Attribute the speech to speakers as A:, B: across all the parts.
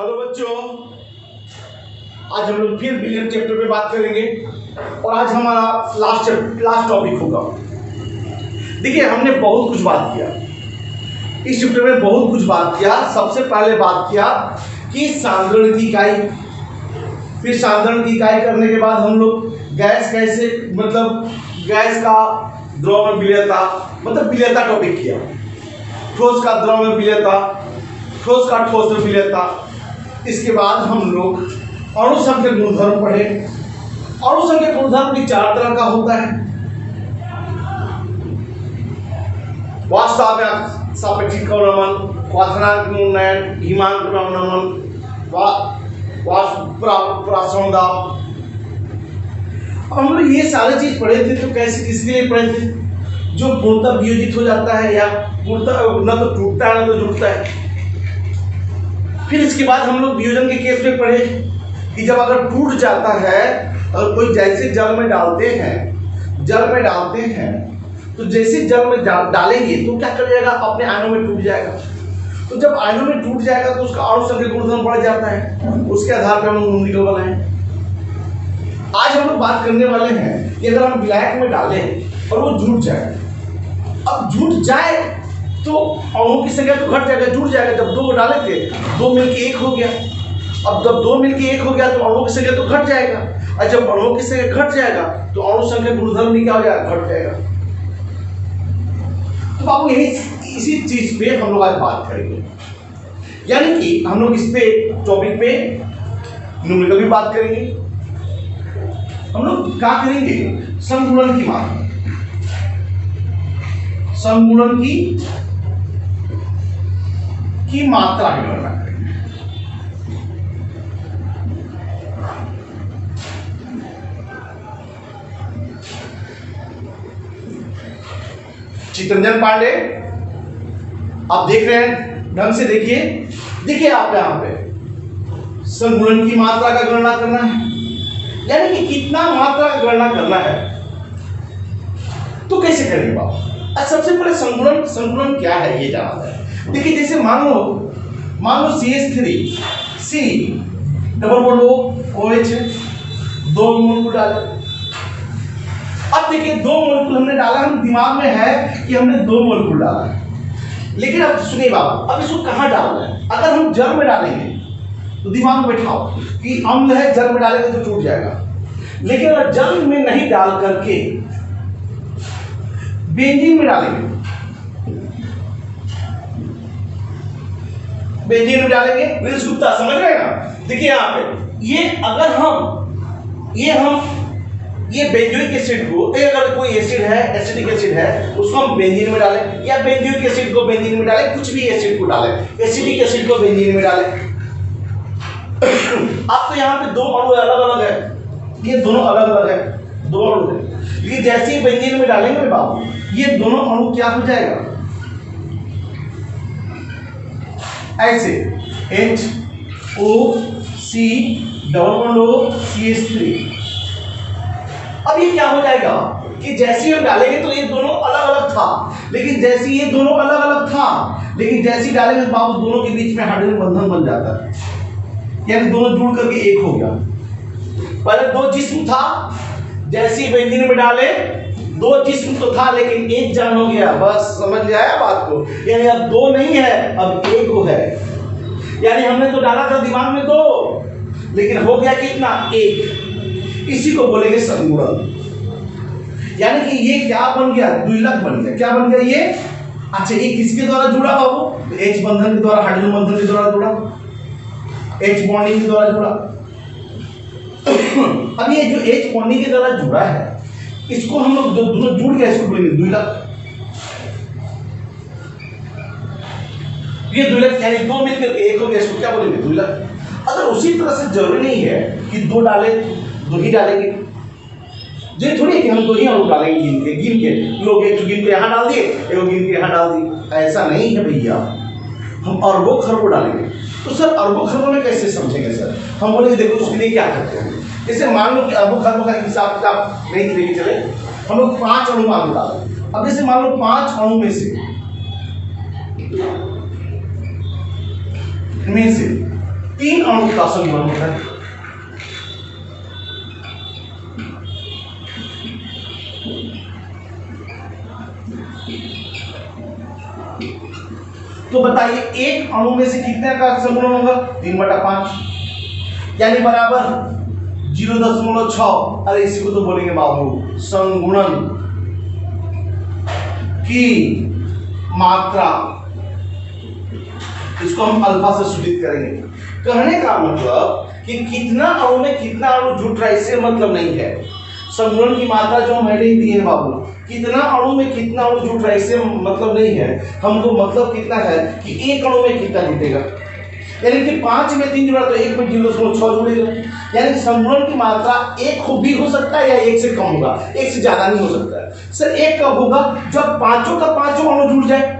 A: Hello बच्चों, आज हम लोग फिर विलियम चैप्टर पे बात करेंगे और आज हमारा लास्ट टॉपिक होगा। देखिए, हमने बहुत कुछ बात किया इस चैप्टर में, बहुत कुछ बात किया। सबसे पहले बात किया कि सांद्रण की इकाई, फिर सांद्रण की इकाई करने के बाद हम लोग गैस कैसे, मतलब गैस का द्रव में विलयता, मतलब विलयता टॉपिक किया। ठोस का द्रव में विलयता, ठोस का ठोस में विलयता। इसके बाद हम लोग अणुसंख्यक गुणधर्म पढ़े। अणुसंख्यक गुणधर्म भी चार तरह का होता है। वास्तव सापेक्षिक अवनमन, क्वथनांक उन्नयन, हिमांक अवनमन, प्रासरण दाब। हम लोग ये सारे चीज पढ़े थे। तो कैसे, किसके लिए पढ़े थे? जो पूर्णतः वियोजित हो जाता है या पूर्णतः न तो टूटता है न तो जुड़ता है। फिर इसके बाद हम लोग वियोजन के केस में पढ़े कि जब अगर टूट जाता है और कोई जैसे जल में डालते हैं तो जैसे जल में डालेंगे तो क्या कर जाएगा, अपने आयनों में टूट जाएगा। तो जब आयनों में टूट जाएगा तो उसका अणुसंख्यक गुणधर्म बढ़ जाता है। उसके आधार पर हम न्यूमेरिकल बनाएं। आज हम लोग बात करने वाले हैं कि अगर हम ब्लैक में डालें और वो जुट जाए। अब जुट जाए तो अणुओं की संख्या तो घट जाएगा, जुड़ जाएगा। जब दो डाले थे, दो मिलके एक हो गया। अब जब दो मिलके एक हो गया तो अणुओं की संख्या तो घट जाएगा, और जब अणुओं की संख्या घट जाएगा तो अणु संख्या गुणधर्म भी क्या हो जाएगा, घट जाएगा। तो बाबू यही इसी चीज पे हम लोग आज बात करेंगे। यानी कि हम लोग इस पे टॉपिक पे न्यूमेरिकल भी बात करेंगे। हम लोग क्या करेंगे, संगुणन की मात्रा, संगुणन की मात्रा की गणना करेंगे। चितरंजन पांडे, आप देख रहे हैं, ढंग से देखिए आप यहाँ पे संगुणन की मात्रा का गणना करना है। यानी कि कितना मात्रा का गणना करना है। तो कैसे करेंगे बाबू? सबसे पहले संगुणन क्या है ये जानना है। देखिए, जैसे मान लो CH3 C double bond OH, दो मोल डाला। अब देखिए, दो मोल हमने डाला, हम दिमाग में है कि हमने दो मोल डाला है। लेकिन अब सुनिए बाबू, अब इसको कहाँ डालना है? अगर हम जल में डालेंगे तो दिमाग में बैठाओ कि अम्ल है, जल में डालेंगे तो टूट जाएगा। लेकिन अगर जल में नहीं डाल करके बेंजीन में डालेंगे, बेंजीन में डालेंगे, विल्स गुप्ता समझ रहे हैं ना? देखिए यहाँ पे ये अगर हम ये बेंजोइक एसिड को, अगर कोई एसिड है, एसिडिक एसिड है, उसको हम बेंजीन में डालें, या बेंजोइक एसिड को बेंजीन में डालें, कुछ भी एसिड को डालें, एसिडिक एसिड को बेंजीन में डालें। आपको यहाँ पे दो अणु अलग अलग है, ये दोनों अलग अलग है, दो अणु है। ये जैसे ही बेंजीन में डालेंगे बाबू, ये दोनों अणु क्या हो जाएगा, ऐसे HOC डबल बॉन्ड CH3। अब ये क्या हो जाएगा कि जैसे ही हम डालेंगे तो ये दोनों अलग अलग था, लेकिन जैसे ये दोनों अलग अलग था, लेकिन जैसे ही डालेंगे तो बाबू दोनों के बीच में हाइड्रोजन बंधन बन जाता है, यानी दोनों जुड़ करके एक हो गया। पहले दो जिस्म था, जैसे ही बेंजीन में डाले दो जिस्म तो था, लेकिन एक जान हो गया। बस समझ में आया बात को? यानी अब दो नहीं है, अब एक हो है। यानी हमने तो डाला था दिमाग में दो, लेकिन हो गया कितना, एक। इसी को बोलेंगे संगुणन। यानी कि ये क्या बन गया, द्विलक बन गया। क्या बन गया ये? अच्छा, ये किसके द्वारा जुड़ा बाबू? H बंधन के द्वारा, हाइड्रोजन बंधन के द्वारा जुड़ा, H बॉन्डिंग के द्वारा जुड़ा। अब ये जो H बॉन्डिंग के द्वारा जुड़ा है, इसको हम लोग दोनों जुड़ गए, इसको बोलेंगे द्विलक। ये द्विलक यानी दो मिलकर एक हो गया, इसको क्या बोलेंगे, द्विलक। अगर उसी तरह से जरूरी नहीं है कि दो डाले, दो ही डालेंगे। ये थोड़ी है कि हम दो ही अणु डालेंगे गिन के लोग एक गिन के यहाँ डाल दिए, एक गिन के यहाँ डाल दिए। ऐसा नहीं है भैया, हम अरबों खरबों डालेंगे। तो सर अरबों खरबों में कैसे समझेंगे सर? हम बोलेंगे देखो उसके लिए क्या करते हैं। जैसे मान लो कि अरबों खरबों का हिसाब किताब नहीं लेके चले, हम लोग 5 अणु मान लो डालें। अब जैसे मान लो 5 अणु में से 3 अणु का संगुणन होता है। तो बताइए एक अणु में से कितने का संगुणन होगा? 3/5 यानी बराबर 0.6। अरे इसी को तो बोलेंगे बाबू संगुणन की मात्रा। इसको हम अल्फा से सूचित करेंगे। कहने का मतलब कि कितना अणु में कितना अणु जुट रहा है इससे मतलब नहीं है। संगुणन की मात्रा जो हम हेडिंग दिए हैं बाबू, कितना अणु में कितना अणु जुट रहा है इससे मतलब नहीं है। हमको मतलब कितना है कि एक अणु में कितना जुटेगा, यानी कि 5 में 3 जुड़ा तो 1 में 0.6 जुड़ेगा। यानी संगुणन की मात्रा 1 भी हो सकता है या 1 से कम होगा, 1 से ज्यादा नहीं हो सकता है। सर 1 कब होगा? जब पांचों का पांचों अणु जुड़ जाए,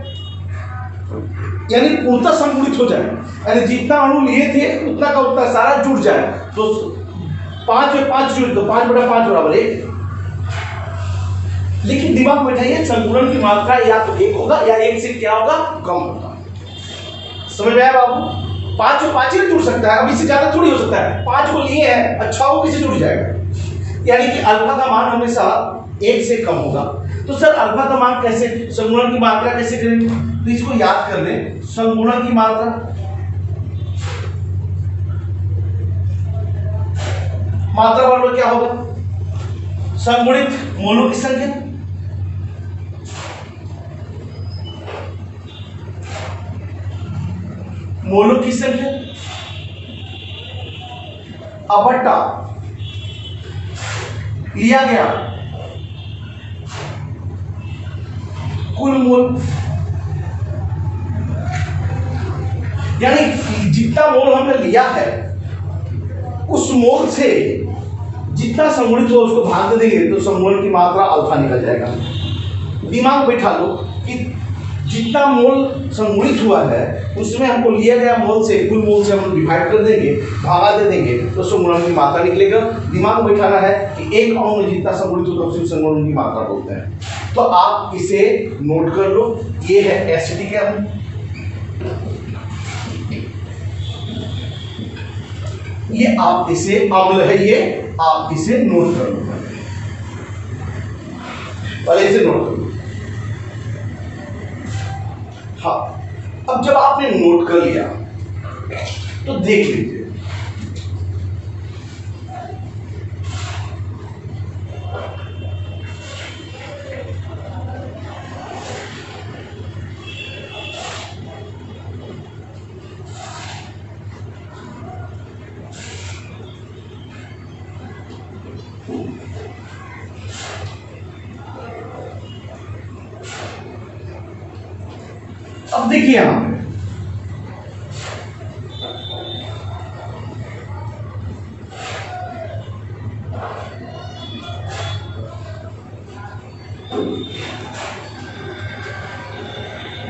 A: यानी पूर्णतः संगुणित हो जाए, यानी जितना अणु लिए थे उतना का उतना सारा जुड़ जाए। तो 5 में 5 जुड़े तो 5/5 बराबर 1। लेकिन दिमाग में बैठाइए संगुणन की मात्रा या तो 1 होगा या 1 से क्या होगा, कम होगा। समझ में आया बाबू? 5 में 5 ही जुड़ सकता है, अब इससे ज्यादा थोड़ी हो सकता है। 5 को लिए हैं, अच्छा वो किसे जुड़ जाएगा, यानी कि अल्फा का मान हमेशा 1 से कम होगा। तो सर अल्फा का मान कैसे, संगुणन की मात्रा कैसे करेंगे? तो इसको याद कर लें, संगुणन की मात्रा बराबर क्या होगा? संगुणित मोलों की संख्या। मोलों की संख्या बट्टा लिया गया कुल मोल, यानी जितना मोल हमने लिया है उस मोल से जितना संगुणित हो उसको भाग देंगे तो संगुणन की मात्रा अल्फा निकल जाएगा। दिमाग बैठा लो कि जितना मोल संगुणित हुआ है उसमें हमको लिया गया मोल से, कुल मोल से हम डिवाइड कर देंगे, भागा दे देंगे तो संगुणन की मात्रा निकलेगा। दिमाग बैठाना है कि एक अणु में जितना संगुणित होता है उसे संगुणन की मात्रा बोलते हैं। तो आप इसे नोट कर लो, ये है एसिटिक अम्ल, ये आप इसे अम्ल है, ये आप इसे नोट कर लो, पहले इसे नोट कर लो। हाँ, अब जब आपने नोट कर लिया तो देख लीजिए अब देखिए यहां पे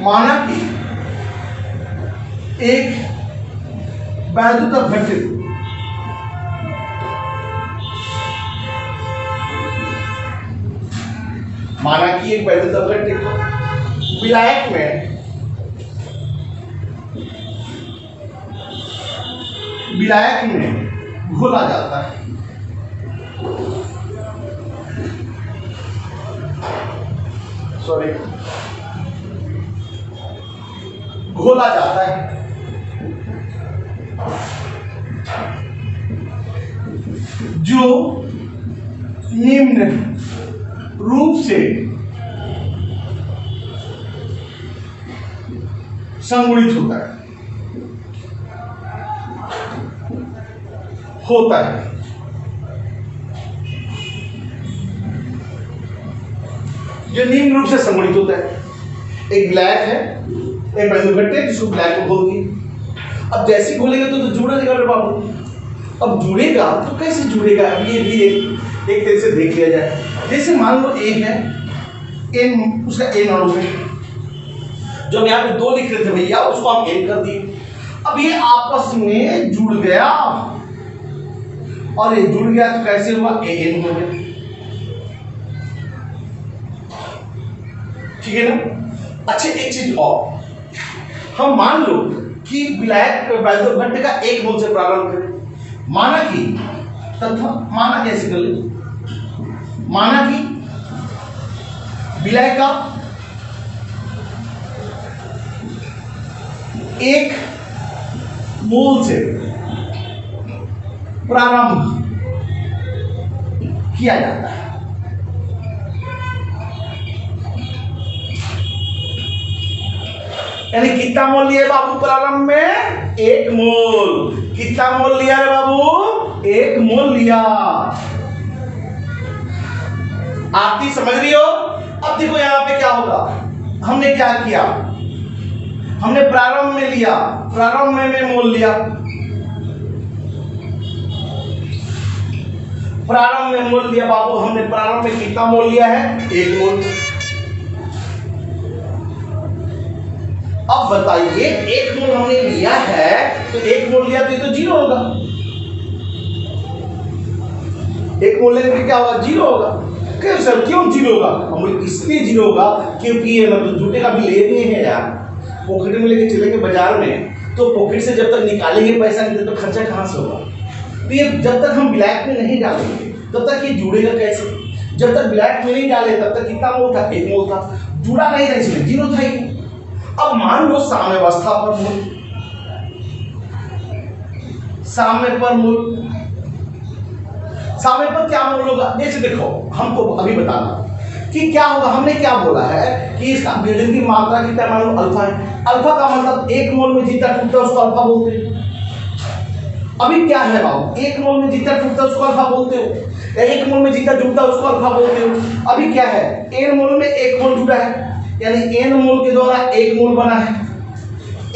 A: माना कि एक वैद्युत घटित विलायक में घोला जाता है। सॉरी, घोला जाता है जो निम्न रूप से संगुणित होता है जो निम्न रूप से संगुणित होता है। एक ब्लैक है, एक वैद्युत है जिसको ब्लैक को बोल दिए। अब जैसे घोलेगा तो जुड़ेगा रे बाबू। अब जुड़ेगा तो कैसे जुड़ेगा, अब ये भी एक तरह से देख लिया जाए। जैसे मान लो ए है, एन उसका एन अणु है, जो हम यहाँ पे 2 लिख रहे थे भैया उसको हम एन कर दिए। अब ये आपस में जुड़ गया और ये जुड़ गया तो कैसे हुआ, ए एन हो गया। ठीक है ना। अच्छा एक चीज और, हम मान लो कि विलायक वायु का 1 मोल से प्रारंभ करें। माना कि तथा माना कैसे कर ले, माना कि विलायक का 1 मोल से प्रारंभ किया जाता है। यानी कितना मोल लिया बाबू प्रारंभ में? 1 मोल। कितना मोल लिया है बाबू? 1 मोल लिया। आरती समझ रही हो? अब देखो यहां पे क्या होगा, हमने क्या किया, हमने प्रारंभ में लिया, प्रारंभ में मोल लिया, प्रारंभ में मोल लिया बाबू। हमने प्रारंभ में कितना मोल लिया है? 1 मोल। अब बताइए 1 मोल हमने लिया है तो 1 मोल लिया तो ये तो 0 होगा। 1 मोल लेने पे क्या होगा? 0 होगा। क्यों सर, क्यों 0 होगा? हम इसलिए 0 होगा क्योंकि ये मतलब जूते का भी ले रहे हैं यार, पॉकेट में लेके चलेंगे बाजार में, तो पॉकेट से जब तक निकालेंगे पैसा नहीं तो खर्चा कहाँ से होगा? तो ये जब तक हम ब्लैक में नहीं डालेंगे तब तक ये जुड़ेगा कैसे? जब तक ब्लैक में नहीं डाले तब तक कितना मोल था? 1 मोल था, जुड़ा नहीं था इसलिए 0 था ही। अब मान लो साम्यावस्था पर मोल, साम्य पर मोल, साम्य पर क्या मोल होगा? जैसे देखो हमको अभी बताना कि क्या होगा। हमने क्या बोला है कि इसका विभेदन की मात्रा कितना, मान लो अल्फा है। अल्फा का मतलब 1 मोल में जितना टूटता है उसको अल्फा बोलते हैं। अभी क्या है बाबू? 1 मोल में जितना टूटता है उसको अल्फा बोलते हो, 1 मोल में जितना जुड़ता है उसको अल्फा बोलते हो। अभी क्या है? n मोल में 1 मोल जुड़ा है, यानी n मोल के द्वारा 1 मोल बना है।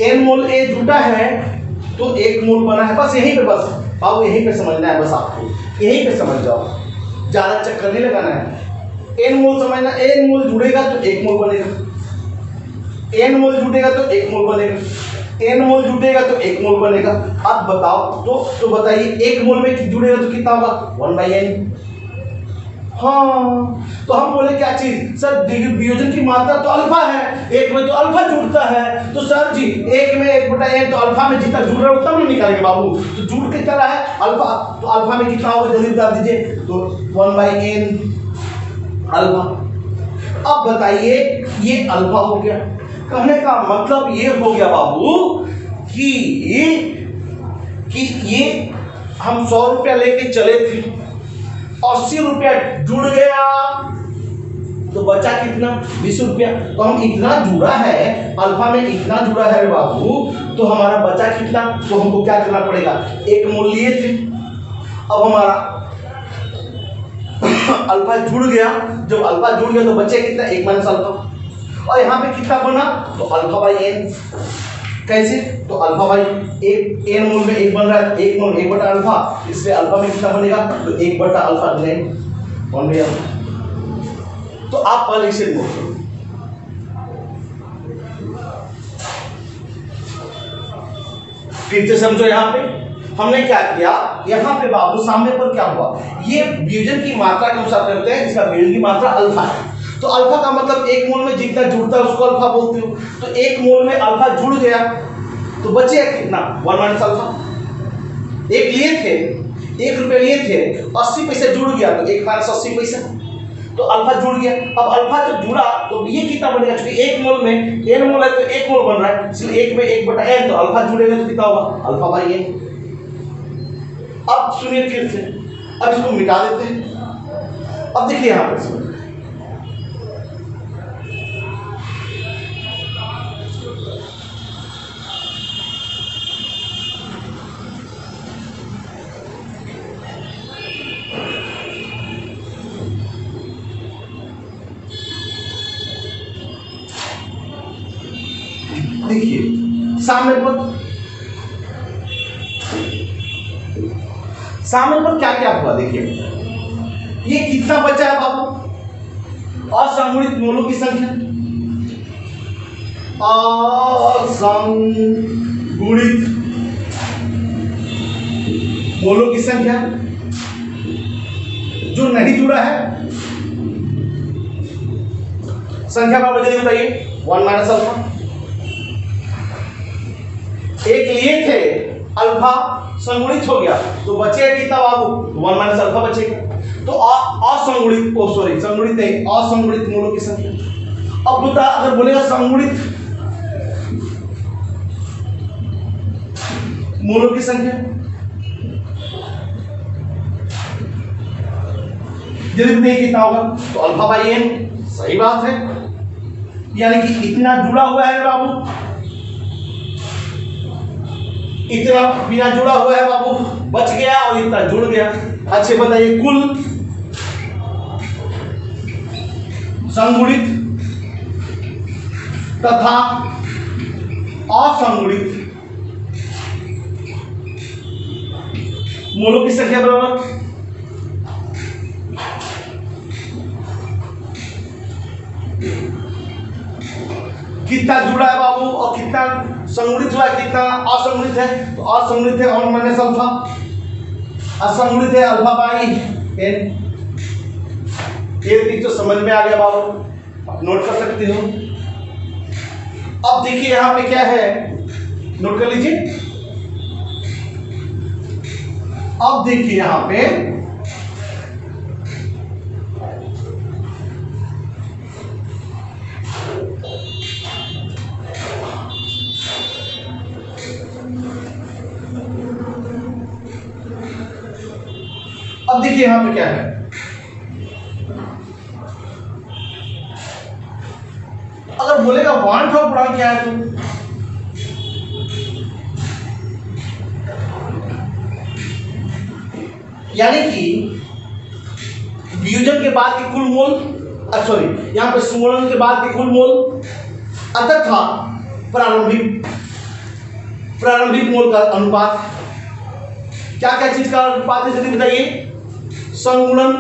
A: n मोल a जुटा है तो 1 मोल बना है। बस यहीं पे, बस बाबू यहीं पे समझना है, बस आपको यहीं पे समझ जाओ, ज्यादा चक्कर नहीं लगाना है। n मोल समझना, n मोल जुड़ेगा तो 1 मोल बनेगा, n मोल जुटेगा तो 1 मोल बनेगा, n मोल जुटेगा तो 1 मोल बनेगा। अब बताओ तो बताइए 1 मोल में जुड़ेगा तो कितना होगा? 1/n। हाँ, तो हम बोले क्या चीज सर, वियोजन की मात्रा तो अल्फा है, 1 में तो अल्फा जुड़ता है, तो सर जी 1 में 1/n तो अल्फा में जितना जुड़ रहा है उतना नहीं निकालेंगे बाबू, तो जुड़ के चला है अल्फा, तो अल्फा में कितना होगा जल्दी बता दीजिए? तो 1/n अल्फा। अब बताइए ये अल्फा हो गया। कहने का मतलब ये हो गया बाबू कि ये हम 100 रुपया लेके चले थे, 80 रुपया जुड़ गया तो बचा कितना? 20 रुपया। तो हम इतना जुड़ा है, अल्फा में इतना जुड़ा है बाबू, तो हमारा बचा कितना? तो हमको क्या करना पड़ेगा? 1 मोल लिए थे, अब हमारा अल्फा जुड़ गया, जब अल्फा जुड़ गया तो बचे कितना? 1 माइनस अल्फा। और यहाँ पे कितना बना? तो अल्फा बाई n। कैसे? तो अल्फा बाई 1, n मोल में 1 बन रहा है, 1 मोल 1 बटा अल्फा, इसलिए अल्फा में कितना बनेगा? तो 1 बटा अल्फा n 1/n। तो आप पहले इसे नोट, फिर से समझो। यहाँ पे हमने क्या किया, यहाँ पे बाबू सामने पर क्या हुआ? ये वियोजन की मात्रा के अनुसार करते हैं, इसका वियोजन की मात्रा अल्फा है। तो अल्फा का मतलब 1 मोल में जितना जुड़ता है उसको अल्फा बोलते हो। तो 1 मोल में अल्फा जुड़ गया तो बचे कितना? 1 माइनस अल्फा। 1 लिए थे, 1 रुपये लिए थे, 80 पैसे जुड़ गया तो 1 माइनस 80 पैसा, तो अल्फा जुड़ गया। अब अल्फा जब जुड़ा तो ये कितना बनेगा? क्योंकि 1 मोल में n मोल है तो 1 मोल बन रहा है, इसलिए 1 में 1/n, तो अल्फा जुड़ेगा तो कितना होगा? Alpha by n। अब सुनिए फिर से, अब इसको मिटा देते हैं। अब देखिए यहाँ पर देखिए सामने पर क्या क्या हुआ? देखिए ये कितना बचा है बाबू? असंगुणित मोलों की संख्या, असंगुणित मोलों की संख्या जो नहीं जुड़ा है, संख्या का वजह बताइए? 1 माइनस अल्फा। एक लिए थे, अल्फा संगुणित हो गया तो बचेगा कितना बाबू, 1 माइनस अल्फा बचेगा। तो असंगुणित, ओ सॉरी संगुणित नहीं, असंगुणित मूलों की संख्या। अब बता, अगर बोलेगा संगुणित मूलों की संख्या, यदि नहीं कितना होगा तो अल्फा बाई एन, सही बात है, यानी कि इतना जुड़ा हुआ है बाबू, इतना बिना जुड़ा हुआ है बाबू, बच गया और इतना जुड़ गया। अच्छे बताइए, कुल संगुणित तथा असंगुणित मूलों की संख्या बराबर कितना जुड़ा है बाबू और कितना संगुणित हुआ है, कितना असंगुणित है, तो असंगुणित है 1 माइनस अल्फा, असंगुणित है अल्फा बाई एन। ये तो समझ में आ गया बाबू, नोट कर सकते हो। अब देखिए यहां पे क्या है, नोट कर लीजिए। अब देखिए यहां पे अब देखिए यहां पे क्या है, अगर बोलेगा 1 ड्रॉप गुणांक क्या है तो यानी कि वियोजन के बाद के कुल मोल, सॉरी यहां पे सुमरण के बाद के कुल मोल तथा प्रारंभिक मोल का अनुपात, क्या क्या चीज का अनुपात है जल्दी बताइए। संगुणन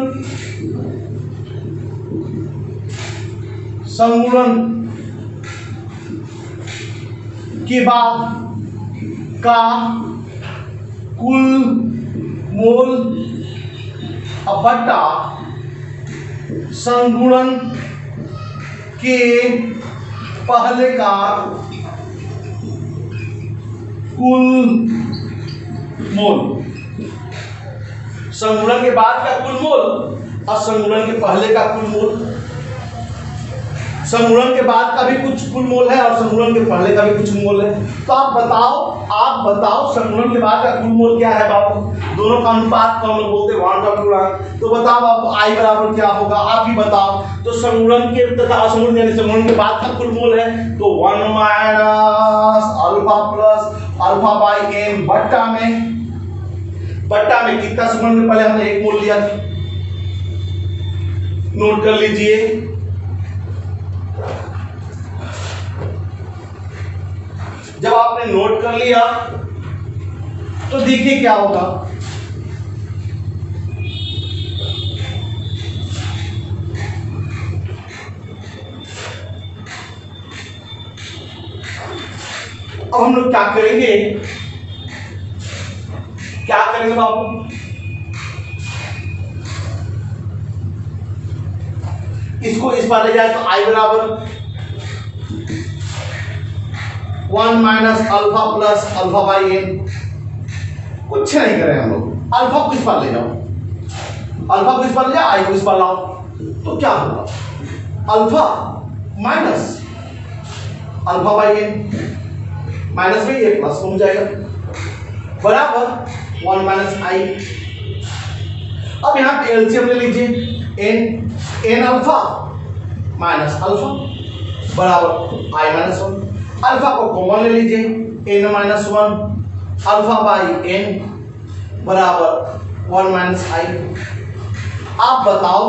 A: के बाद का कुल मोल बटा संगुणन के पहले का कुल मोल। संगुणन के बाद का कुल मोल और संगुणन के पहले का कुल मोल। संगुणन के बाद का भी कुछ कुल मोल है और संगुणन के पहले का भी कुछ मोल है। तो आप बताओ संगुणन के बाद का कुल मोल क्या है बाबू, दोनों का अनुपात को हम लोग बोलते हैं 1 ड्रॉप गुणांक। तो बताओ बाबू आई बराबर क्या होगा, आप ही बताओ। तो संगुणन के तथा असंगुणन यानी संगुणन के बाद का कुल मोल है तो 1 minus alpha plus alpha by n बट्टा में कितना संगुणन में, पहले हमने एक मोल लिया था, नोट कर लीजिए। जब आपने नोट कर लिया तो देखिए क्या होगा, अब हम लोग क्या करेंगे बाबू, इसको इस बार ले जाए तो आई बराबर 1 minus alpha plus alpha by n. कुछ नहीं करें हम लोग, अल्फा को इस बार ले जाओ, आई को इस बार लाओ, तो क्या होगा, alpha minus alpha by n, minus में ये प्लस हो जाएगा बराबर 1 माइनस आई। अब यहां पे एलसीएम ले लीजिए, एन अल्फा माइनस अल्फा बराबर आई माइनस 1। अल्फा को कॉमन ले लीजिए, n minus 1 alpha by n बराबर 1 माइनस आई। आप बताओ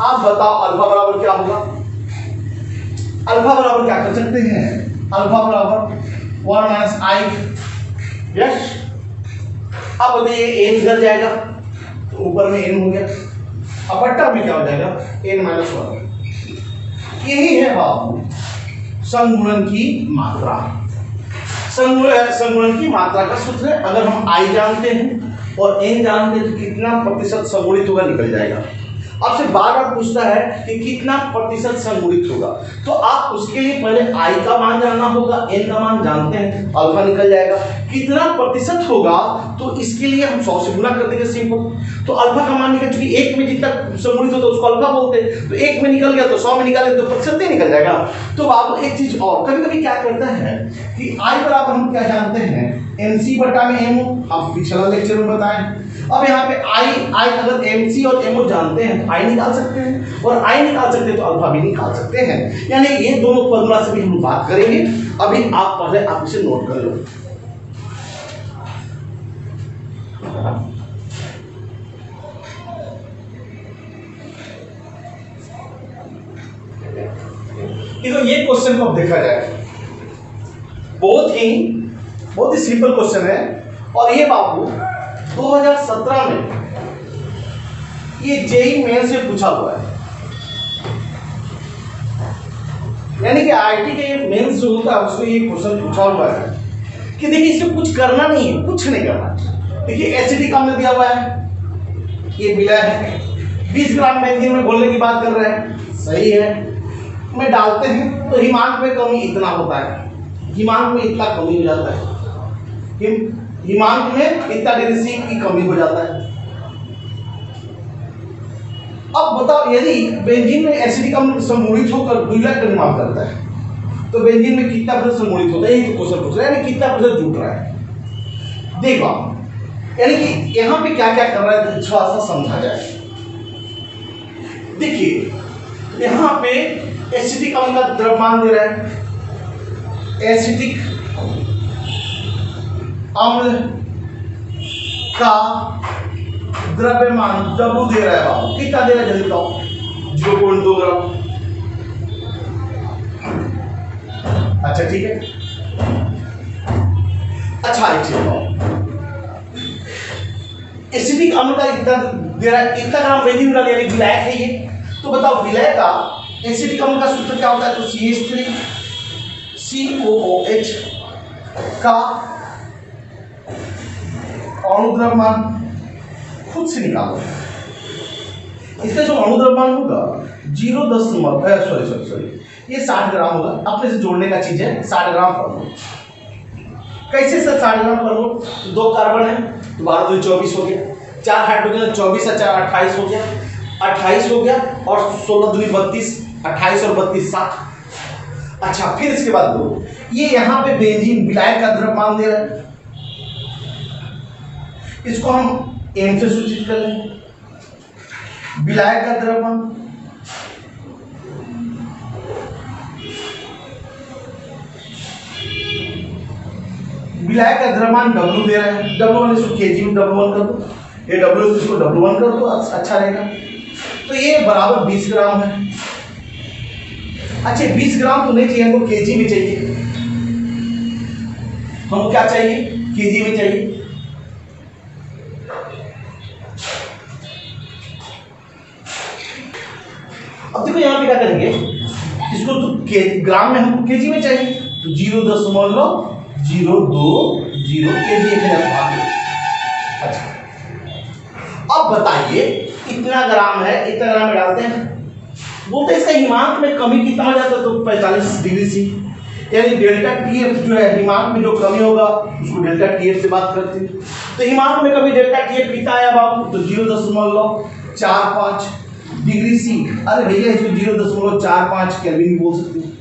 A: अल्फा बराबर क्या होगा, अल्फा बराबर क्या कर सकते हैं, अल्फा बराबर 1 माइनस आई। यस, अब बताइए एन इधर जाएगा तो ऊपर में एन हो गया, अब बट्टा में क्या हो जाएगा एन माइनस 1। यही है बाबू संगुणन की मात्रा। संगुणन की मात्रा का सूत्र है, अगर हम आई जानते हैं और एन जानते हैं तो कितना प्रतिशत संगुणित होगा निकल जाएगा। आपसे बार बार पूछता है कि कितना प्रतिशत संगुणित होगा, तो आप उसके लिए पहले आई का मान जानना होगा, एन का मान जानते हैं, अल्फा निकल जाएगा। कितना प्रतिशत होगा तो इसके लिए हम 100 से गुना कर देंगे, सिंपल। तो अल्फा का मान निकल चुकी 1 में जितना संगुणित होता है उसको अल्फा बोलते हैं, तो 1 में निकल गया तो 100 में निकाले तो प्रतिशत ही निकल जाएगा। तो आप एक चीज और कभी कभी क्या करता है कि आई बराबर हम क्या जानते हैं, एमसी बटा में एमओ, हम पिछला लेक्चर में बताएं। अब यहाँ पे आई अगर एमसी और एमओ जानते हैं तो आई निकाल सकते हैं, और आई निकाल सकते हैं तो अल्फा भी निकाल सकते हैं, यानी ये दोनों फॉर्मूला से भी हम बात करेंगे। अभी आप पहले आप इसे नोट कर लो। तो ये क्वेश्चन को अब देखा जाए, बहुत ही सिंपल क्वेश्चन है, और ये बाबू 2017 में ये जेईई मेन से पूछा हुआ है, यानी कि आईआईटी के ये मेंस जो होता है उसमें ये क्वेश्चन पूछा हुआ है कि देखिए इसमें कुछ करना नहीं है, कुछ नहीं करना। देखिए एसिडिक अम्ल दिया हुआ है, ये मिला है, 20 ग्राम बेंजीन में घोलने की बात कर रहे हैं, सही है। में डालते हैं तो हिमांक में कमी इतना होता है, हिमांक में इतना कमी हो जाता है, हिमांक में इतना डिग्री सी की कमी हो जाता है। अब बताओ यदि बेंजीन में एसिडिक अम्ल समूहित होकर बुइलर का निर्माण करता है तो बेंजीन में कितना प्रतिशत समूहित होता है, यही तो क्वेश्चन पूछ रहा है, यानी कितना प्रतिशत जुट रहा है। देखो यानी कि यहां पे क्या क्या कर रहा है थोड़ा सा समझा जाए। देखिए यहां पे एसिटिक अम्ल का द्रव्यमान दे रहा है, एसिटिक अम्ल का द्रव्यमान W दे रहा है बाबू, कितना दे रहा है जल्दी बताओ, 0.2 ग्राम। अच्छा ठीक है, अच्छा एक चीज बताओ, एसिटिक अम्ल का इतना दे रहा है, इतना ग्राम बेंजीन डाल यानी विलायक है ये, तो बताओ विलायक का एसिटिक अम्ल का सूत्र क्या होता है, तो CH3 COOH का अणु द्रव्यमान खुद से निकालो। इसका जो अणु द्रव्यमान होगा 0.0 ये 60 ग्राम होगा, अपने से जोड़ने का चीज है, 60 ग्राम पर मोल। कैसे सर 60 ग्राम पर मोल, 2 कार्बन है तो 12 2 24 हो गया, 4 हाइड्रोजन 24 और 4 28 हो गया, 28 हो गया, और 16 दूनी 32, 28 और 32 60। अच्छा फिर इसके बाद दो, ये यहाँ पे बेंजीन विलायक का द्रव्यमान दे रहा है, इसको हम एम से सूचित कर लेंगे, विलायक का द्रव्यमान विलायक का द्रव्यमान W दे रहा है, W1 इसको केजी में W1 कर दो, ये W इसको W1 कर दो, अच्छा रहेगा। तो ये बराबर 20 ग्राम है। अच्छा 20 ग्राम तो नहीं चाहिए, हमको केजी में चाहिए, हमको क्या चाहिए, केजी में चाहिए। अब देखो यहाँ पे क्या करेंगे, इसको तो ग्राम में हमको केजी में चाहिए, तो 0.020 केजी है। अच्छा अब बताइए इतना ग्राम है, इतना ग्राम में डालते हैं, बोलते हैं इसका हिमांक में कमी कितना हो जाता है, तो 45 डिग्री सी, यानी डेल्टा TF जो है हिमांक में जो कमी होगा उसको डेल्टा TF से बात करते हैं। तो हिमांक में कभी डेल्टा TF कितना आया बाबू, तो 0.45 डिग्री सी। अरे भैया इसको 0.45 केल्विन भी बोल सकते हैं।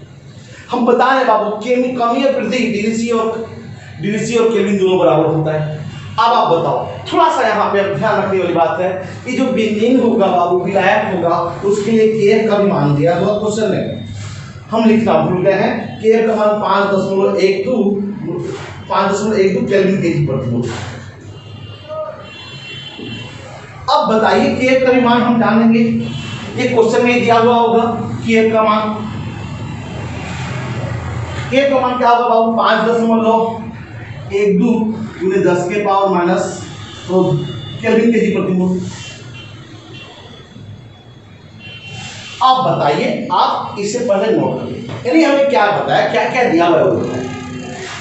A: हम बता रहे बाबू कमी और वृद्धि डिग्री सी और केल्विन दोनों बराबर होता है। अब आप बताओ, थोड़ा सा यहाँ पे ध्यान रखने वाली बात है कि जो बेंजीन होगा बाबू विलायक होगा, उसके लिए KF का भी मान दिया हुआ क्वेश्चन में, हम लिखना भूल गए हैं। KF का मान 5.12 केल्विन केजी प्रति मोल। अब बताइए KF का भी मान हम जानेंगे, ये क्वेश्चन में दिया हुआ होगा KF का मान। KF का मान क्या होगा बाबू, 5.12 × 10 के पावर माइनस तो केल्विन केजी प्रति मोल। आप बताइए, आप इसे पहले नोट करिए, यानी हमें क्या बताया, क्या क्या दिया हुआ है,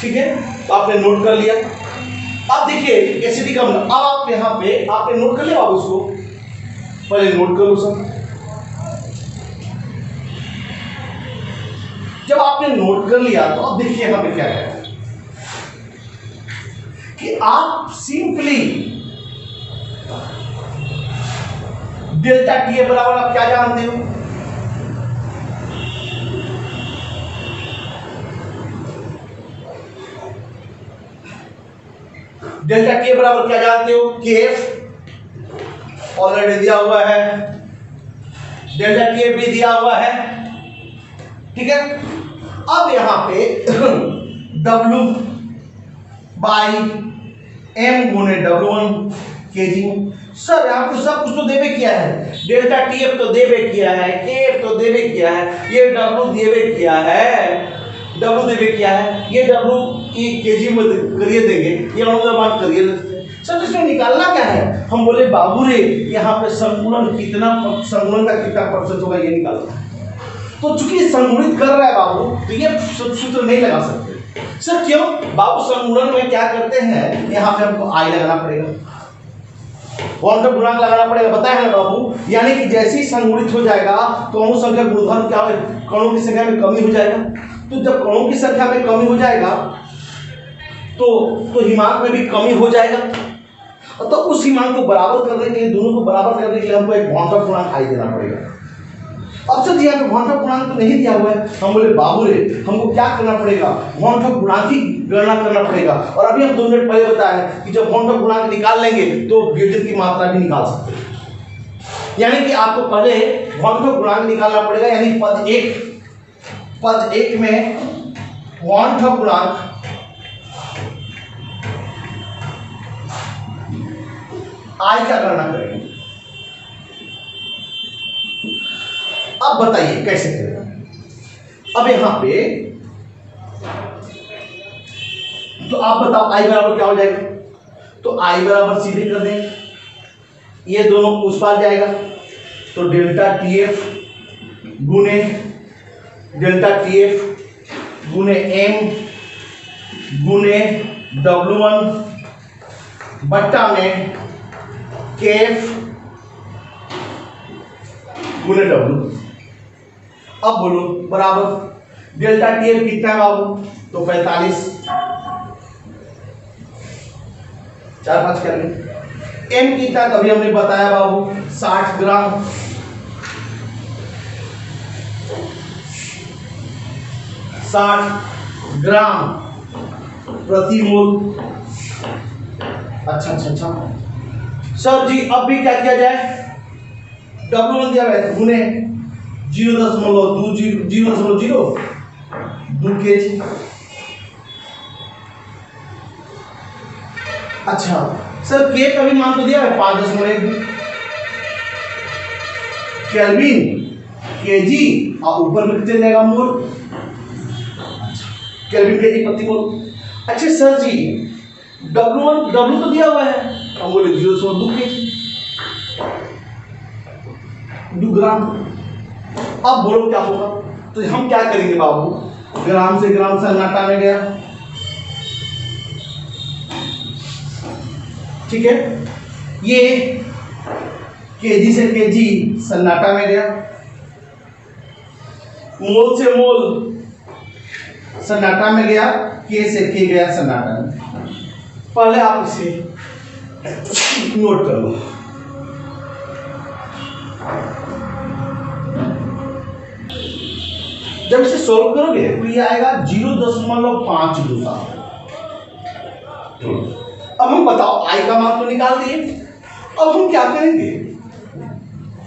A: ठीक है, तो आपने नोट कर लिया। अब देखिए एसिडिक अम्ल, अब आप यहाँ पे आपने नोट कर लिया, आप उसको पहले नोट करो सर। जब आपने नोट कर लिया तो अब देखिए यहां पे क्या है कि आप सिंपली डेल्टा टी बराबर आप क्या जानते हो, डेल्टा टी बराबर क्या जानते हो, केएफ ऑलरेडी दिया हुआ है, डेल्टा टी भी दिया हुआ है, ठीक है। अब यहां पे W बाई M गुने W1 केजी। सर यहां पे सब कुछ तो देवे किया है, डेल्टा टीएफ तो देवे किया है, केएफ तो देवे किया है, ये W देवे किया है, W देवे किया है, ये W की केजी में करिए देंगे, ये अनुमान करिए। सर इसमें निकालना क्या है, हम बोले बाबू रे यहाँ पे संगुणन कितना, संगुणन का कितना परसेंट होगा ये निकालना है। तो चूंकि संगुणित कर रहा है बाबू तो ये सूत्र नहीं लगा सकते। सर क्यों, बाबू संगुणन में क्या करते हैं, यहाँ पे हमको आई लगाना पड़ेगा, वन का गुणांक लगाना पड़ेगा, बताया है बाबू। यानी कि जैसे ही संगुणित हो जाएगा तो अणु संख्या गुणधर्म क्या है, कणों की संख्या में कमी हो जाएगा। तो जब कणों की संख्या में कमी हो जाएगा तो हिमांक में भी कमी हो जाएगा। तो उस हिमांक को बराबर करने के लिए, दोनों को बराबर करने के लिए हमको एक भौतिक गुणांक आई देना पड़ेगा। अब सर दिया तो भौतिक गुणांक तो नहीं दिया हुआ है, हम बोले बाबू रे हमको क्या करना पड़ेगा, भौतिक गुणांक की गणना करना पड़ेगा। और अभी हम 2 मिनट पहले बताया कि जब भौतिक गुणांक निकाल लेंगे तो वियोजन की मात्रा भी निकाल सकते हैं। यानी कि आपको पहले भौतिक गुणांक निकालना पड़ेगा, यानी पद एक में भौतिक गुणांक आई का गणना करेंगे। अब बताइए कैसे करेंगे। अब यहां पे तो आप बताओ आई बराबर क्या हो जाएगा, तो आई बराबर सीधे कर देंगे, ये दोनों उस पार जाएगा तो डेल्टा टीएफ गुने एम गुने W1 बट्टा में केएफ गुने W। अब बोलो बराबर डेल्टा टीएफ कितना है बाबू, तो 45, 4-5 कर लें। एम कितना तभी हमने बताया बाबू 60 ग्राम, 60 ग्राम प्रति मोल। अच्छा सर जी अब भी क्या किया जाए, W1 दिया है गुने 0.2 केजी। अच्छा सर के का भी मान तो दिया है 5.1 केल्विन केजी और ऊपर में कितने जाएगा मोल, केल्विन केजी प्रति मोल। अच्छा सर जी W1 W तो दिया हुआ है, हम बोले 0.2 केजी 2 ग्राम। अब बोलो क्या होगा, तो हम क्या करेंगे बाबू, ग्राम से सन्नाटा में गया, ठीक है, ये केजी से केजी सन्नाटा में गया, मोल से मोल सन्नाटा में गया, के से के गया सन्नाटा में। पहले आप इसे नोट कर लो, जब इसे सॉल्व करोगे तो ये आएगा 0.527। अब हम बताओ आई का मान तो निकाल दिए, अब हम क्या करेंगे,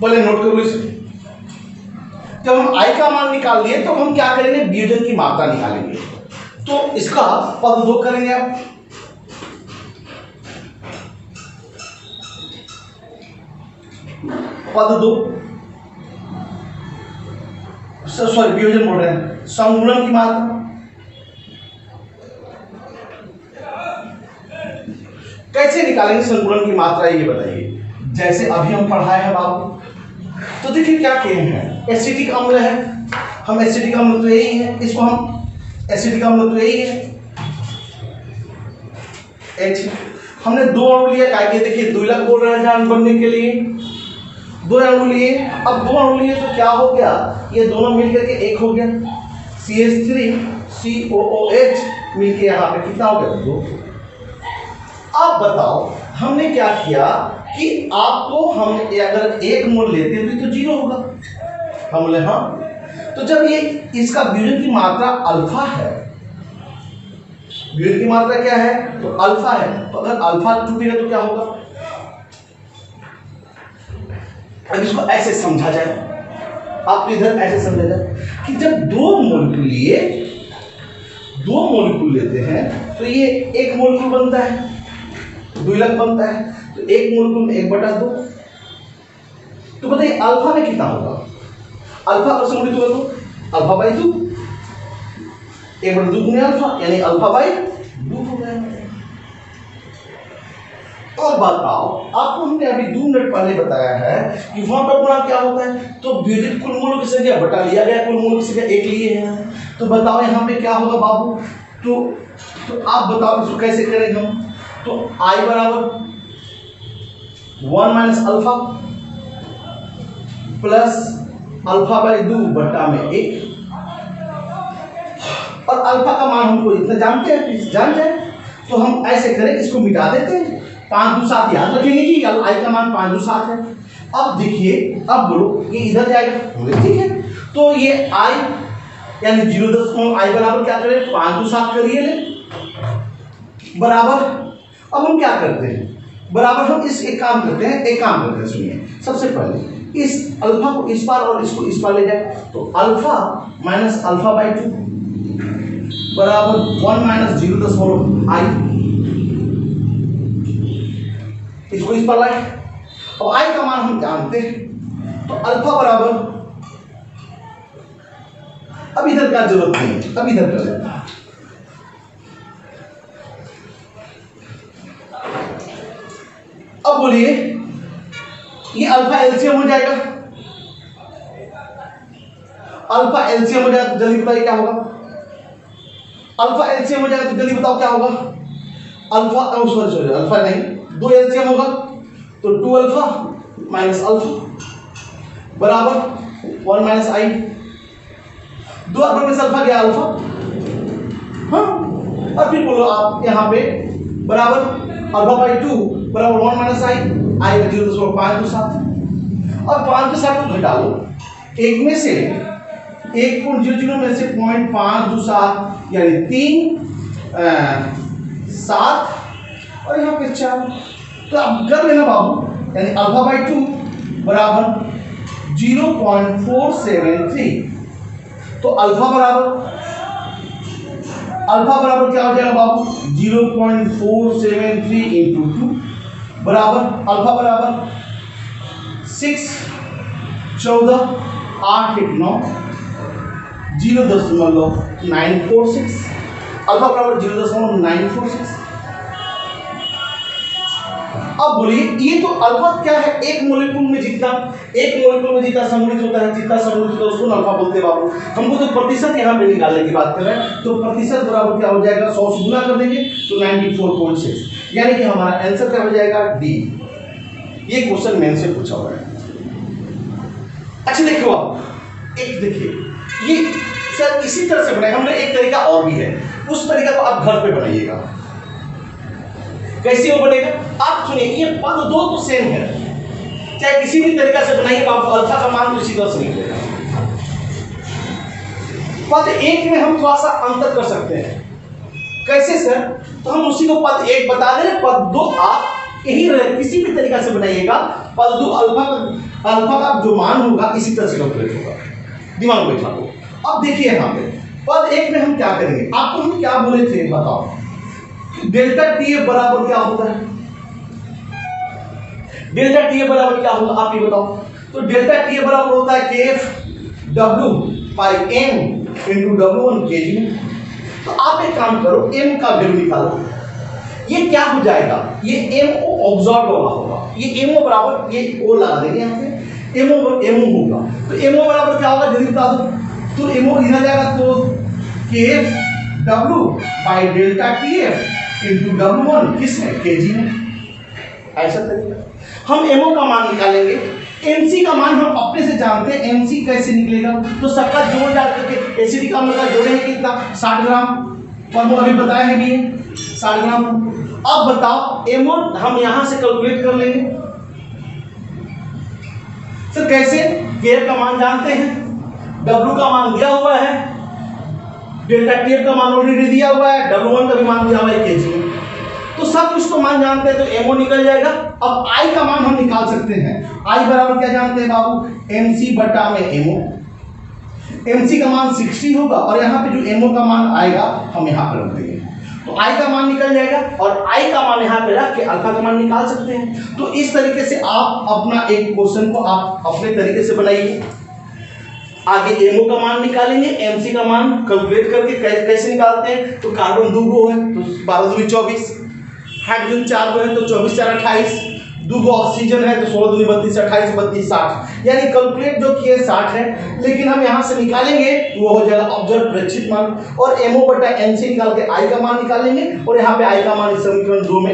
A: बोले नोट करो इसे। जब हम आई का मान निकाल दिए तो हम क्या करेंगे, वियोजन की मात्रा निकालेंगे। तो इसका पद 2 करेंगे आप, पद 2 सॉरी वियोजन बोल रहे हैं, संगुणन की मात्रा। कैसे निकालेंगे संगुणन की मात्रा ये बताइए। जैसे अभी हम पढ़ाए हैं बाबू, तो देखिए क्या किए हैं, एसिटिक अम्ल है, हम एसिटिक अम्ल तो यही है, इसको हम एसिटिक अम्ल तो यही है H। हमने 2 अणु लिया, क्या देखिए द्विलक बोल रहे हैं जान बनने के लिए, दो अणु लिए, अब दो अणु लिए तो क्या हो गया, ये दोनों मिलकर के एक हो गया, CH3COOH मिलके यहाँ पे कितना हो गया, 2। अब बताओ हमने क्या किया कि आपको हम अगर 1 मोल लेते हैं तो 0 होगा, हम बोले हाँ। तो जब ये इसका विभेदन की मात्रा अल्फा है, विभेदन की मात्रा क्या है, तो अल्फा है, तो अगर अल्फा टूटेगा तो क्या होगा। अब इसको ऐसे समझा जाए, आप इधर ऐसे समझा जाए कि जब दो मॉलिक्यूल लेते हैं तो ये एक मॉलिक्यूल बनता है, द्विलक बनता है, तो एक मॉलिक्यूल में 1/2। तो बताइए अल्फा में कितना होगा, अल्फा पर समूहित कर दो, अल्फा/2, 1/2 गुने अल्फा यानी अल्फा/2 हो गया। और बताओ आपको हमने अभी 2 मिनट पहले बताया है कि वहां पर गुणा क्या होता है, तो विभेदित कुल मूलों की संख्या बटा लिया गया, कुल मूलों की संख्या 1 लिए हैं। तो बताओ यहाँ पे क्या होगा बाबू, तो आप बताओ इसको कैसे करेंगे हम। तो I बराबर 1 माइनस अल्फा प्लस अल्फा/2 बटा में 1, और अल्फा का मान हमको इतना जानते हैं, जान जाए तो हम ऐसे करें, इसको मिटा देते हैं, 5 2 7 याद रखेंगे कि I का मान 5 2 7 है। अब देखिए, अब बोलो ये इधर जाएगा, ठीक है, तो ये I यानी 0.5 I बराबर क्या करें, 5 2 7 करिए ले बराबर। अब हम क्या करते हैं, बराबर हम एक काम करते हैं, सुनिए। सबसे पहले इस अल्फा को इस पार और इसको इस पार ले जाए, तो अल्फा माइनस अल्फा/2 बराबर 1 माइनस 0.I, इसको इस पर लाए। अब I का मान हम जानते हैं, तो अल्फा बराबर, अब इधर का जरूरत नहीं है, अब इधर कर लेते हैं। अब बोलिए ये अल्फा एलसीएम हो जाएगा, अल्फा एलसीएम हो जाएगा तो जल्दी बताइए क्या होगा, अल्फा एलसीएम हो जाएगा तो जल्दी बताओ क्या होगा, अल्फा सॉरी अल्फा नहीं, 2 एलसीएम होगा तो 2 अल्फा माइनस अल्फा बराबर 1 माइनस I, 2 अल्फा में अल्फा गया अल्फा, हाँ। और फिर बोलो आप यहाँ पे बराबर अल्फा/2 बराबर 1 माइनस I 0.5 2 7, और 5 2 7 को घटा लो, एक में से 1.00 में से 0.5 2 7 यानी 3 7 और यहाँ पे 4, तो अब कर लेना बाबू, यानी अल्फा/2 बराबर 0.473, तो अल्फा बराबर क्या हो जाएगा बाबू, 0.473 इंटू 2 बराबर अल्फा बराबर 6 14 8 1 9 0.946, अल्फा बराबर 0.946। अब बोलिए ये तो अल्फा क्या है, एक मॉलिक्यूल में जितना समूहित होता है, जितना समूहित होता है उसको अल्फा बोलते हैं बाबू। हमको तो प्रतिशत यहाँ पे निकालने की बात कर रहे हैं, तो प्रतिशत बराबर क्या हो जाएगा, 100 से गुना कर देंगे तो 94.6, यानी कि हमारा आंसर क्या हो जाएगा, डी। ये क्वेश्चन मेन से पूछा हुआ है। अच्छा देखो आप, एक देखिए ये सर इसी तरह से बनाए, हमने एक तरीका और भी है, उस तरीका को आप घर पे बनाइएगा। कैसे वो बनेगा, आप सुनिए, ये पद 2 तो सेम है, चाहे किसी भी तरीका से बनाइए, आपको अल्फा का मान तो इसी तरह से निकलेगा। पद 1 में हम थोड़ा सा अंतर कर सकते हैं, कैसे सर, तो हम उसी को पद 1 बता दें, पद 2 आप यही किसी भी तरीका से बनाइएगा, पद 2 अल्फा का जो मान होगा इसी तरह से कैलकुलेट होगा, दिमाग में बैठा लो। अब देखिए यहाँ पे पद 1 में हम क्या करेंगे, आपको हम क्या बोले थे बताओ, डेल्टा टीएफ बराबर क्या होता है, डेल्टा टीएफ बराबर क्या होगा आप ये बताओ। तो डेल्टा टीएफ बराबर होता है KF W/M into W1 kg में। तो आप एक काम करो, M का वैल्यू निकालो, ये क्या हो जाएगा, ये MO ऑब्जॉर्ब होगा, ये MO बराबर, ये O लगा देंगे यहाँ पे, MO होगा, तो MO बराबर क्या होगा जल्दी बता दो, तो MO इधर जाएगा तो KF W/डेल्टा TF इंटू W1 किसमें, kg में। ऐसा तरीका हम MO का मान निकालेंगे, MC का मान हम अपने से जानते हैं, MC कैसे निकलेगा, तो सबका जोड़ डाल करके एसिडिक अम्ल का जोड़ेंगे कितना 60 ग्राम पर मोल, अभी बताया है भी 60 ग्राम। अब बताओ एमओ हम यहां से कैलकुलेट कर लेंगे सर कैसे, केएफ का मान जानते हैं, W का मान दिया हुआ है, डेल्टा टीएफ का मान ऑलरेडी दिया हुआ है, W1 का भी मान दिया हुआ है केजी में, तो सब कुछ तो मान जानते हैं, तो एमओ निकल जाएगा। अब आई का मान हम निकाल सकते हैं, आई बराबर क्या जानते हैं बाबू, एमसी बटा में एमओ। एमसी का मान 60 होगा और यहाँ पे जो एमओ का मान आएगा हम यहाँ पे रख देंगे, तो आई का मान निकल जाएगा और आई का मान यहाँ पे रख के अल्फा का मान निकाल सकते हैं। तो इस तरीके से आप अपना एक क्वेश्चन को आप अपने तरीके से बनाइए। आगे एमओ का मान निकालेंगे, एमसी का मान कैलकुलेट करके कैसे निकालते हैं, तो कार्बन 2 गो है तो 12 दूनी 24, हाइड्रोजन 4 गो है तो 24 4 28, 2 गो ऑक्सीजन है तो 16 दूनी 32, 28 32 60, यानी कैलकुलेट जो किए 60 है, लेकिन हम यहाँ से निकालेंगे वो हो जाएगा ऑब्जर्व प्रेक्षित मान, और एमओ बटा एमसी निकाल के आई का मान निकालेंगे, और यहाँ पे आई का मान इस समीकरण 2 में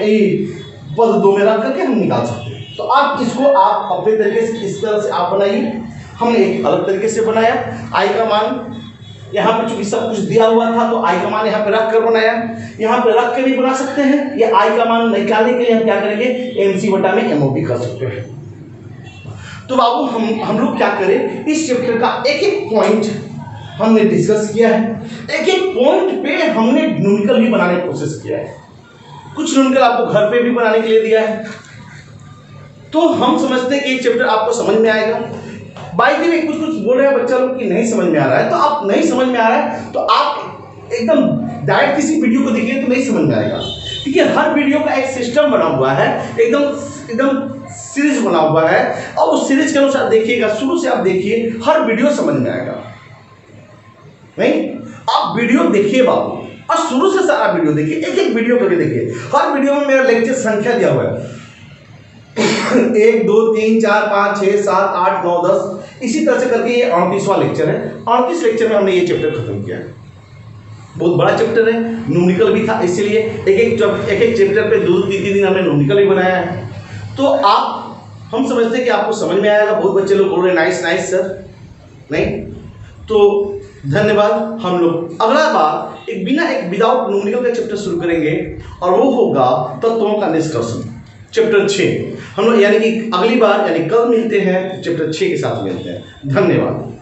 A: पद 2 में रख करके हम निकाल सकते हैं। तो आप इसको आप अपने तरीके से इस तरह से आप बनाइए, हमने एक अलग तरीके से बनाया। आई का मान यहाँ पे चूंकि सब कुछ दिया हुआ था तो आई का मान यहाँ पे रख कर बनाया, यहाँ पे रख के भी बना सकते हैं, या आई का मान निकालने के लिए हम क्या करेंगे, एमसी बटा में एमओ भी कर सकते हैं। तो बाबू हम लोग क्या करें, इस चैप्टर का एक एक पॉइंट हमने डिस्कस किया है, एक एक पॉइंट पे हमने न्यूमेरिकल भी बनाने की कोशिश किया है, कुछ न्यूमेरिकल आपको घर पे भी बनाने के लिए दिया है। तो हम समझते हैं कि ये चैप्टर आपको समझ में आएगा। बाई द वे कुछ बोल रहे हैं बच्चा लोग कि नहीं समझ में आ रहा है, तो आप नहीं समझ में आ रहा है तो आप एकदम डायरेक्ट किसी वीडियो को देखिए तो नहीं समझ में आएगा, क्योंकि हर वीडियो का एक सिस्टम बना हुआ है, एकदम सीरीज बना हुआ है, और उस सीरीज के अनुसार देखिएगा, शुरू से आप देखिए, हर वीडियो समझ में आएगा। नहीं, आप वीडियो देखिए बाबू, और शुरू से सारा वीडियो देखिए, एक एक वीडियो करके देखिए। हर वीडियो में मेरा लेक्चर संख्या दिया हुआ है 1 2 3 4 5 6 7 8 9 10, इसी तरह से करके ये 38वां लेक्चर है। 38 लेक्चर में हमने ये चैप्टर खत्म किया है। बहुत बड़ा चैप्टर है, न्यूमेरिकल भी था, इसीलिए एक एक चैप्टर पे 2-3 दिन हमने न्यूमेरिकल भी बनाया है। तो हम समझते हैं कि आपको समझ में आएगा। बहुत बच्चे लोग बोल रहे हैं नाइस सर, नहीं तो धन्यवाद। हम लोग अगला बार एक विदाउट न्यूमेरिकल का चैप्टर शुरू करेंगे, और वो होगा तत्वों का निष्कर्षण, चैप्टर 6। हम लोग यानी कि अगली बार यानी कल मिलते हैं, चैप्टर 6 के साथ मिलते हैं। धन्यवाद।